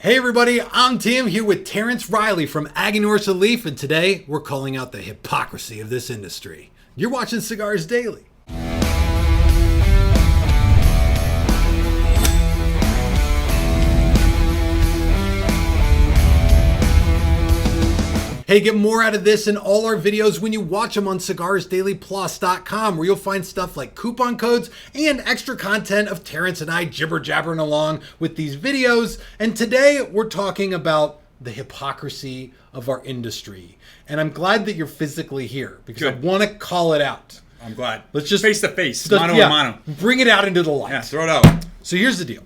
Hey everybody, I'm Tim here with Terence Rilley from Aganorsa Leaf, and today we're calling out the hypocrisy of this industry. You're watching Cigars Daily. Hey, get more out of this and all our videos when you watch them on cigarsdailyplus.com, where you'll find stuff like coupon codes and extra content of Terence and I jibber-jabbering along with these videos. And today we're talking about the hypocrisy of our industry. And I'm glad that you're physically here because I want to call it out. I'm glad. Let's just face to face, mano a mano. Bring it out into the light. Yeah, throw it out. So here's the deal.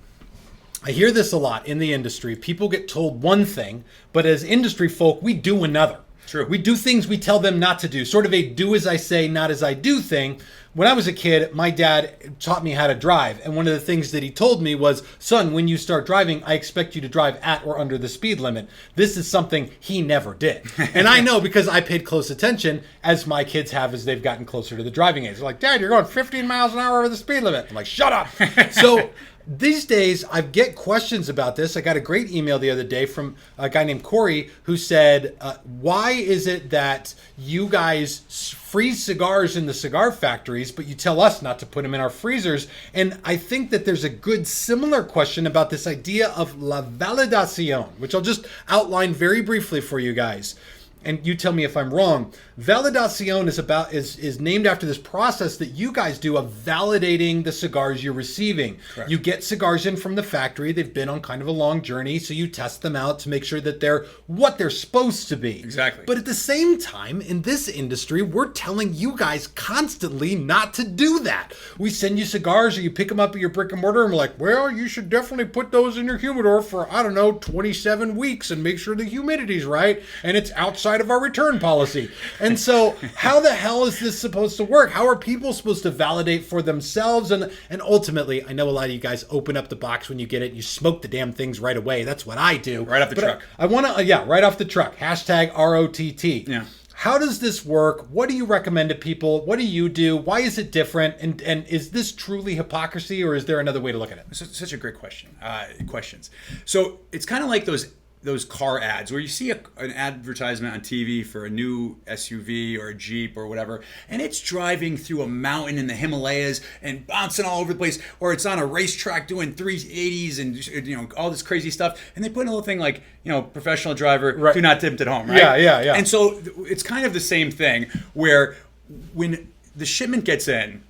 I hear this a lot in the industry. People get told one thing, but as industry folk, we do another. True. We do things we tell them not to do, sort of a do as I say, not as I do thing. When I was a kid, my dad taught me how to drive. And one of the things that he told me was, son, when you start driving, I expect you to drive at or under the speed limit. This is something he never did. And I know because I paid close attention, as my kids have as they've gotten closer to the driving age. They're like, Dad, you're going 15 miles an hour over the speed limit. I'm like, shut up. So these days, I get questions about this. I got a great email the other day from a guy named Corey who said, why is it that you guys freeze cigars in the cigar factories, but you tell us not to put them in our freezers? And I think that there's a good similar question about this idea of la validación, which I'll just outline very briefly for you guys. And you tell me if I'm wrong. Validación is named after this process that you guys do of validating the cigars you're receiving. Correct. You get cigars in from the factory. They've been on kind of a long journey, so you test them out to make sure that they're what they're supposed to be. Exactly. But at the same time, in this industry, we're telling you guys constantly not to do that. We send you cigars or you pick them up at your brick and mortar and we're like, well, you should definitely put those in your humidor for, 27 weeks and make sure the humidity's right and it's outside of our return policy. And so how the hell is this supposed to work? How are people supposed to validate for themselves? And ultimately, I know a lot of you guys open up the box when you get it, and you smoke the damn things right away. That's what I do. Right off the truck. I want to, right off the truck. Hashtag ROTT. Yeah. How does this work? What do you recommend to people? What do you do? Why is it different? And is this truly hypocrisy, or is there another way to look at it? Such a great question. Questions. So it's kind of like those car ads where you see an advertisement on TV for a new SUV or a Jeep or whatever, and it's driving through a mountain in the Himalayas and bouncing all over the place, or it's on a racetrack doing 380s and all this crazy stuff, and they put in a little thing like professional driver, right, do not tempt at home, right? Yeah. And so it's kind of the same thing where when the shipment gets in,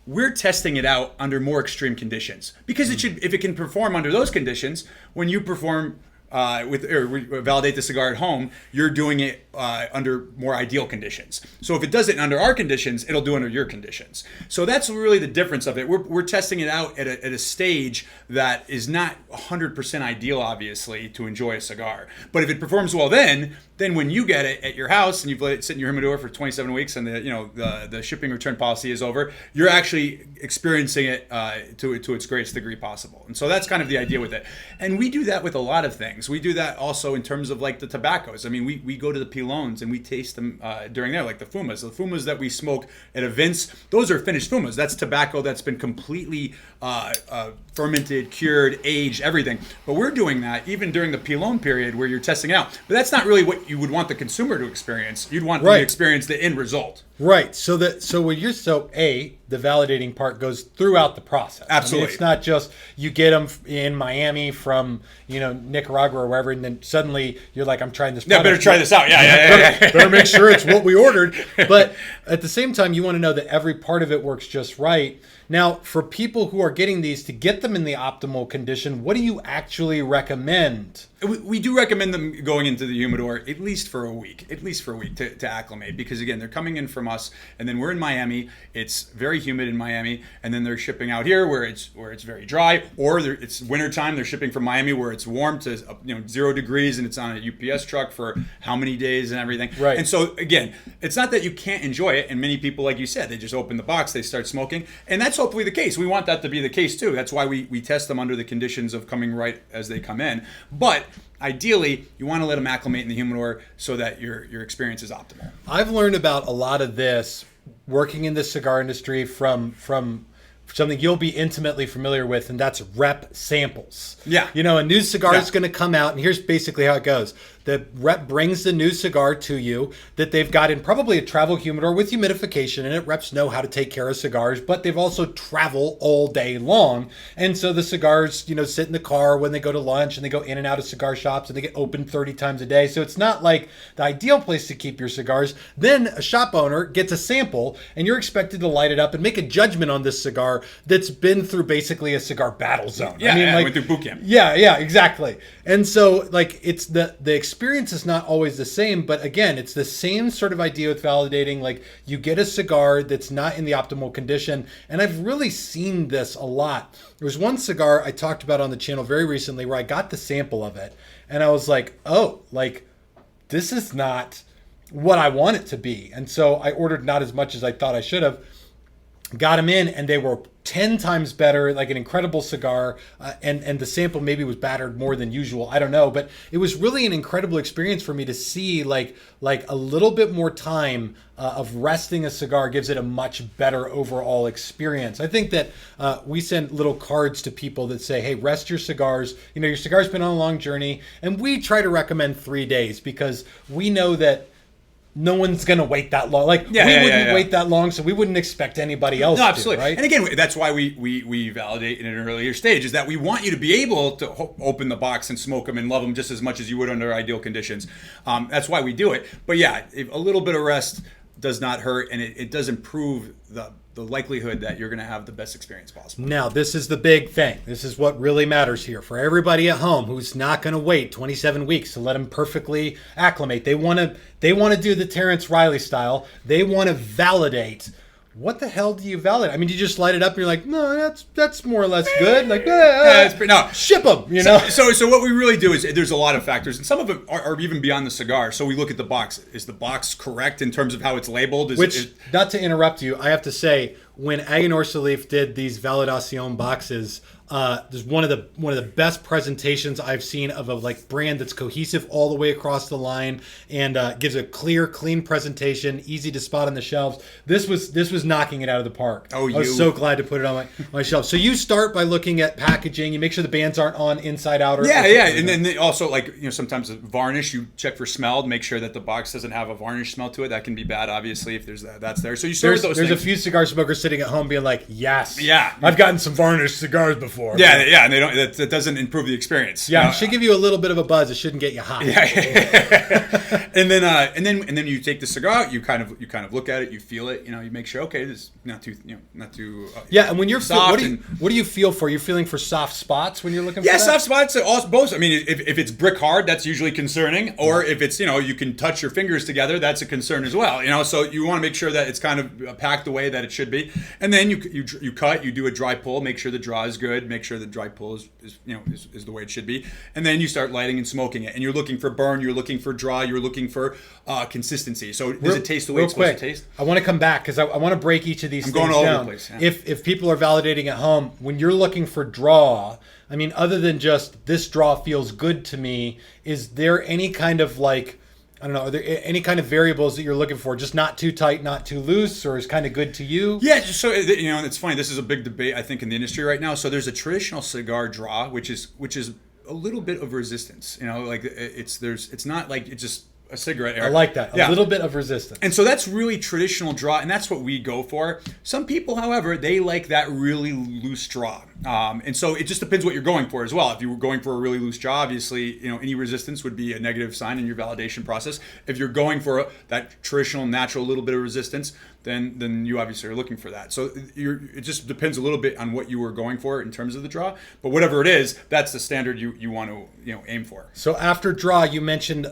we're testing it out under more extreme conditions because if it can perform under those conditions, when you perform validate the cigar at home, you're doing it under more ideal conditions. So if it does it under our conditions, it'll do it under your conditions. So that's really the difference of it. We're testing it out at a stage that is not 100% ideal, obviously, to enjoy a cigar. But if it performs well then when you get it at your house and you've let it sit in your humidor for 27 weeks and the shipping return policy is over, you're actually experiencing it to its greatest degree possible. And so that's kind of the idea with it. And we do that with a lot of things. We do that also in terms of like the tobaccos. I mean, we go to the pilones and we taste them during there, like the fumas. The fumas that we smoke at events, those are finished fumas. That's tobacco that's been completely fermented, cured, aged, everything. But we're doing that even during the pilone period where you're testing it out. But that's not really what you would want the consumer to experience. You'd want them to experience the end result. Right. So the validating part goes throughout the process. Absolutely. I mean, it's not just you get them in Miami from Nicaragua or wherever, and then suddenly you're like, I'm trying this product. Yeah, better try this out. Yeah. Better make sure it's what we ordered. But at the same time, you want to know that every part of it works just right. Now, for people who are getting these, to get them in the optimal condition, what do you actually recommend? We do recommend them going into the humidor at least for a week to acclimate, because again, they're coming in from us, and then we're in Miami. It's very humid in Miami, and then they're shipping out here where it's very dry, or it's wintertime. They're shipping from Miami where it's warm to 0 degrees, and it's on a UPS truck for how many days and everything. Right. And so again, it's not that you can't enjoy it, and many people, like you said, they just open the box, they start smoking, and that's hopefully the case. We want that to be the case too. That's why we test them under the conditions of coming right as they come in. But ideally, you want to let them acclimate in the humidor so that your experience is optimal. I've learned about a lot of this working in the cigar industry from something you'll be intimately familiar with, and that's rep samples. Yeah. A new cigar is Yeah. going to come out, and here's basically how it goes. The rep brings the new cigar to you that they've got in probably a travel humidor with humidification in it. Reps know how to take care of cigars, but they've also travel all day long. And so the cigars, sit in the car when they go to lunch, and they go in and out of cigar shops, and they get opened 30 times a day. So it's not like the ideal place to keep your cigars. Then a shop owner gets a sample, and you're expected to light it up and make a judgment on this cigar that's been through basically a cigar battle zone. Yeah, I went through boot camp. Yeah, exactly. And so it's the experience is not always the same, but again, it's the same sort of idea with validating. Like, you get a cigar that's not in the optimal condition, and I've really seen this a lot. There was one cigar I talked about on the channel very recently where I got the sample of it, and I was like, oh, like, this is not what I want it to be. And so I ordered not as much as I thought I should have. Got them in, and they were 10 times better, like an incredible cigar, and the sample maybe was battered more than usual. I don't know, but it was really an incredible experience for me to see like a little bit more time of resting a cigar gives it a much better overall experience. I think that we send little cards to people that say, hey, rest your cigars. Your cigar's been on a long journey, and we try to recommend 3 days because we know that no one's going to wait that long. Like, we wouldn't wait that long, so we wouldn't expect anybody else to, absolutely. right? And again, that's why we validate in an earlier stage, is that we want you to be able to open the box and smoke them and love them just as much as you would under ideal conditions. That's why we do it. But yeah, a little bit of rest does not hurt, and it does improve the likelihood that you're going to have the best experience possible. Now, this is the big thing. This is what really matters here for everybody at home who's not going to wait 27 weeks to let them perfectly acclimate. They want to do the Terence Rilley style. They want to validate. What the hell do you validate? I mean, you just light it up and you're like, no, that's more or less good. Like, ship them, So what we really do is there's a lot of factors, and some of them are even beyond the cigar. So we look at the box. Is the box correct in terms of how it's labeled? Not to interrupt you, I have to say, when Aganorsa Leaf did these Validación boxes, there's one of the best presentations I've seen of a brand that's cohesive all the way across the line and gives a clear, clean presentation, easy to spot on the shelves. This was knocking it out of the park. I was so glad to put it on my shelf. So you start by looking at packaging. You make sure the bands aren't on inside out. And then also sometimes varnish. You check for smell, make sure that the box doesn't have a varnish smell to it. That can be bad, obviously, if that's there. So you start with those things. There's a few cigar smokers sitting at home being like, yes, I've gotten some varnished cigars before. And they don't. That doesn't improve the experience. Yeah, it should give you a little bit of a buzz. It shouldn't get you hot. and then you take the cigar out. You kind of look at it. You feel it. You make sure. Okay, this is not too. And when you're soft, what do you feel for? You're feeling for soft spots when you're looking for that? Soft spots. Both. I mean, if it's brick hard, that's usually concerning. Or if it's you can touch your fingers together, that's a concern as well. So you want to make sure that it's kind of packed the way that it should be. And then you cut. You do a dry pull. Make sure the draw is good. Make sure the dry pull is the way it should be, and then you start lighting and smoking it, and you're looking for burn, you're looking for draw, you're looking for consistency. So does it taste the way it's supposed to taste? I want to come back because I want to break each of these things going all down. over the place. Yeah. If people are validating at home, when you're looking for draw, I mean, other than just this draw feels good to me, is there any kind of I don't know, are there any kind of variables that you're looking for? Just not too tight, not too loose, or is kind of good to you? Yeah, so it's funny. This is a big debate, I think, in the industry right now. So there's a traditional cigar draw, which is a little bit of resistance. It's not like it's just a cigarette air. I like that. A little bit of resistance. And so that's really traditional draw, and that's what we go for. Some people, however, they like that really loose draw. And so it just depends what you're going for as well. If you were going for a really loose draw, obviously, any resistance would be a negative sign in your validation process. If you're going for that traditional, natural little bit of resistance, then you obviously are looking for that. So it just depends a little bit on what you were going for in terms of the draw. But whatever it is, that's the standard you want to aim for. So after draw, you mentioned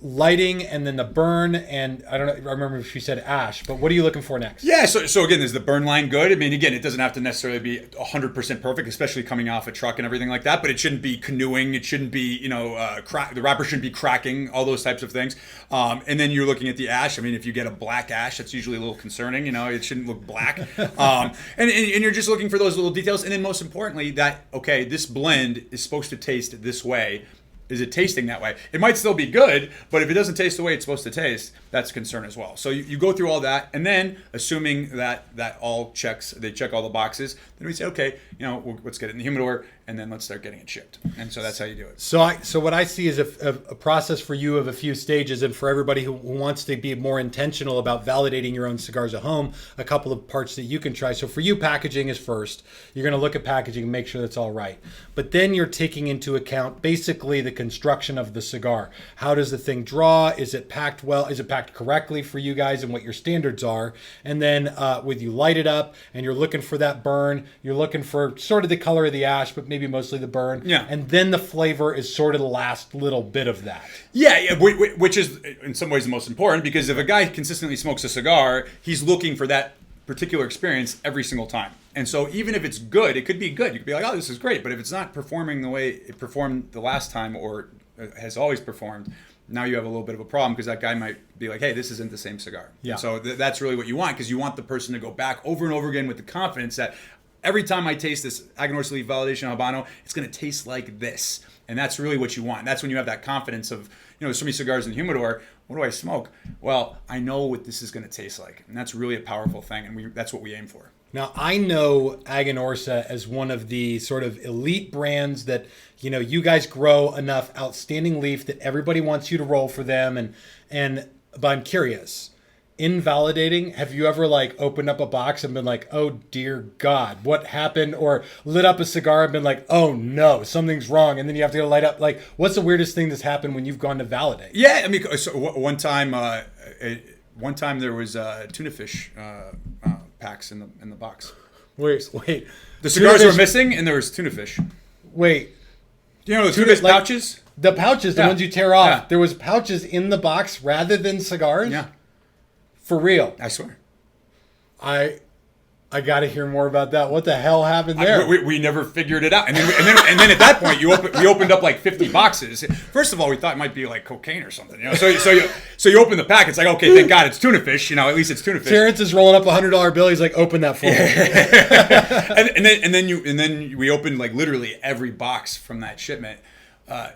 lighting and then the burn, and I don't know. I remember if you said ash, but what are you looking for next? Yeah. So again, is the burn line good? I mean, again, it doesn't have to necessarily be 100% perfect, especially coming off a truck and everything like that. But it shouldn't be canoeing. It shouldn't be the wrapper shouldn't be cracking. All those types of things. And then you're looking at the ash. I mean, if you get a black ash, that's usually a little concerning. It shouldn't look black. And you're just looking for those little details. And then most importantly, that this blend is supposed to taste this way. is it tasting that way? It might still be good, but if it doesn't taste the way it's supposed to taste, that's a concern as well. So you go through all that, and then assuming that all checks, they check all the boxes, then we say, okay, let's get it in the humidor, and then let's start getting it shipped. And so that's how you do it. So what I see is a process for you of a few stages, and for everybody who wants to be more intentional about validating your own cigars at home, a couple of parts that you can try. So for you, packaging is first. You're going to look at packaging and make sure that's all right. But then you're taking into account basically the construction of the cigar. How does the thing draw? Is it packed well? Is it packed correctly for you guys and what your standards are? And then with you light it up and you're looking for that burn, you're looking for sort of the color of the ash, but maybe mostly the burn. Yeah. And then the flavor is sort of the last little bit of that. Yeah, which is in some ways the most important, because if a guy consistently smokes a cigar, he's looking for that particular experience every single time. And so even if it's good, it could be good. You could be like, oh, this is great. But if it's not performing the way it performed the last time or has always performed, now you have a little bit of a problem, because that guy might be like, hey, this isn't the same cigar. Yeah. So that's really what you want, because you want the person to go back over and over again with the confidence that every time I taste this Aganorsa Leaf Validation Habano, it's going to taste like this. And that's really what you want. That's when you have that confidence of, there's so many cigars in the humidor. What do I smoke? Well, I know what this is going to taste like. And that's really a powerful thing. And that's what we aim for. Now, I know Aganorsa as one of the sort of elite brands that, you guys grow enough outstanding leaf that everybody wants you to roll for them. But I'm curious, in validating, have you ever opened up a box and been like, oh dear God, what happened? Or lit up a cigar and been like, oh no, something's wrong. And then you have to go light up. What's the weirdest thing that's happened when you've gone to validate? Yeah, I mean, so one time there was tuna fish packs in the box. Wait. The cigars were missing, and there was tuna fish. Wait. Do you know the tuna fish pouches? The pouches, the ones you tear off. Yeah. There was pouches in the box rather than cigars? Yeah. For real? I swear. I got to hear more about that. What the hell happened there? We never figured it out, and then at that point, we opened up 50 boxes. First of all, we thought it might be cocaine or something. So you open the pack. It's like, okay, thank God it's tuna fish. At least it's tuna fish. Terrence is rolling up $100 bill. He's like, open that for me. and then we opened literally every box from that shipment.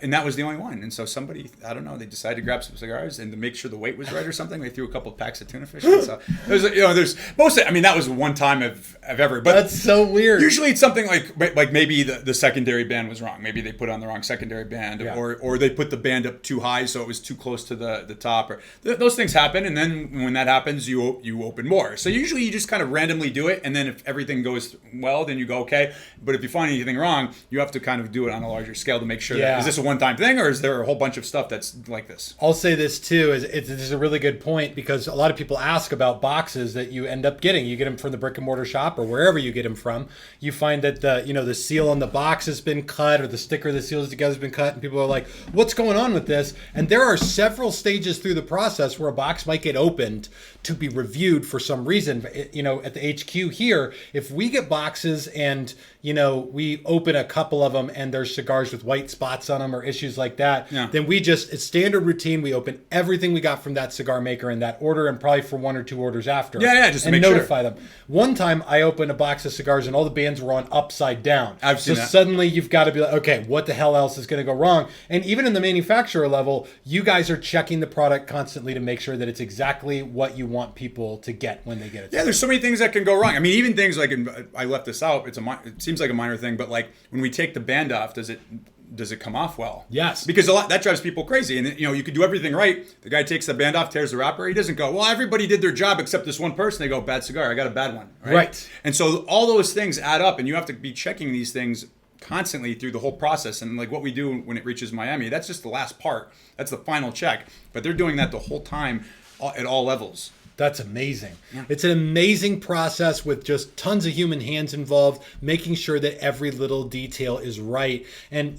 And that was the only one. And so somebody, I don't know, they decided to grab some cigars, and to make sure the weight was right or something, they threw a couple of packs of tuna fish. And so there's most of, that was one time I've ever. But that's so weird. Usually it's something like maybe the secondary band was wrong. Maybe they put on the wrong secondary band, or they put the band up too high, so it was too close to the top. Or those things happen, and then when that happens, you open more. So usually you just kind of randomly do it, and then if everything goes well, then you go okay. But if you find anything wrong, you have to kind of do it on a larger scale to make sure that. Is this a one-time thing, or is there a whole bunch of stuff that's like this? I'll say this too, this is a really good point, because a lot of people ask about boxes that you end up getting. You get them from the brick and mortar shop or wherever you get them from. You find that the seal on the box has been cut, or the sticker that seals it together has been cut, and people are like, what's going on with this? And there are several stages through the process where a box might get opened to be reviewed for some reason. At the HQ here, if we get boxes and we open a couple of them and there's cigars with white spots on them or issues like that, then it's standard routine. We open everything we got from that cigar maker in that order, and probably for one or two orders after. Just to make notify them. One time I opened a box of cigars and all the bands were on upside down. I've seen that. Suddenly you've got to be like, okay, what the hell else is going to go wrong? And even in the manufacturer level, you guys are checking the product constantly to make sure that it's exactly what you want people to get when they get it. Yeah, there's so many things that can go wrong. I mean, even things like, I left this out, it seems like a minor thing, but when we take the band off, does it come off well? Yes. Because that drives people crazy. And you could do everything right. The guy takes the band off, tears the wrapper. He doesn't go, well, everybody did their job except this one person. They go, bad cigar. I got a bad one. Right. And so all those things add up, and you have to be checking these things constantly through the whole process. And what we do when it reaches Miami, that's just the last part. That's the final check. But they're doing that the whole time at all levels. That's amazing. Yeah. It's an amazing process with just tons of human hands involved, making sure that every little detail is right. And,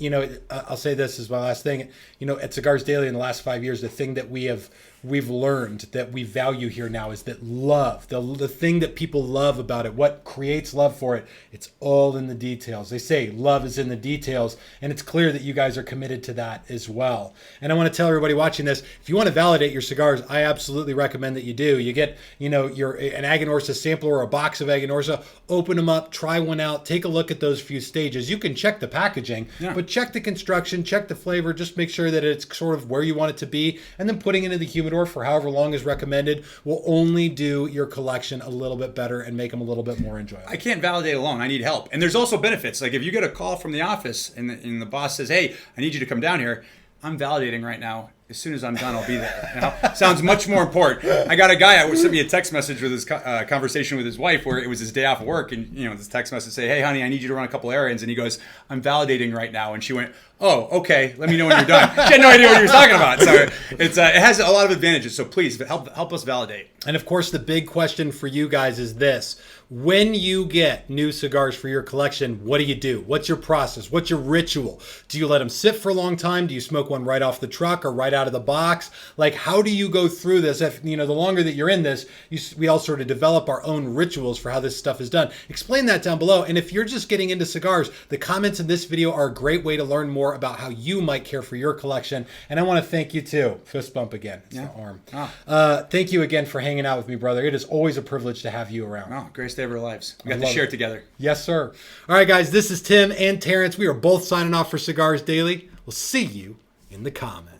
I'll say this as my last thing. At Cigars Daily in the last 5 years, the thing that we've learned that we value here now is that love, the thing that people love about it, what creates love for it, it's all in the details. They say love is in the details, and it's clear that you guys are committed to that as well. And I want to tell everybody watching this, if you want to validate your cigars, I absolutely recommend that you do. You get, an Aganorsa sampler or a box of Aganorsa, open them up, try one out, take a look at those few stages. You can check the packaging, but check the construction, check the flavor, just make sure that it's sort of where you want it to be, and then putting it into the humidor for however long is recommended will only do your collection a little bit better and make them a little bit more enjoyable. I can't validate alone. I need help. And there's also benefits. Like if you get a call from the office and the boss says, hey, I need you to come down here, I'm validating right now. As soon as I'm done, I'll be there. Sounds much more important. I got a guy that sent me a text message with his conversation with his wife where it was his day off of work. And, this text message say, hey, honey, I need you to run a couple errands. And he goes, I'm validating right now. And she went, oh, okay. Let me know when you're done. She had no idea what he was talking about. So it has a lot of advantages. So please help us validate. And of course, the big question for you guys is this. When you get new cigars for your collection, what do you do? What's your process? What's your ritual? Do you let them sit for a long time? Do you smoke one right off the truck or right out of the box? Like, how do you go through this? If, the longer that you're in this, we all sort of develop our own rituals for how this stuff is done. Explain that down below. And if you're just getting into cigars, the comments in this video are a great way to learn more about how you might care for your collection. And I want to thank you too. Fist bump again. It's the arm. Thank you again for hanging out with me, brother. It is always a privilege to have you around. Oh, greatest day of our lives. We got to share it together. Yes, sir. All right, guys, this is Tim and Terrence. We are both signing off for Cigars Daily. We'll see you in the comments.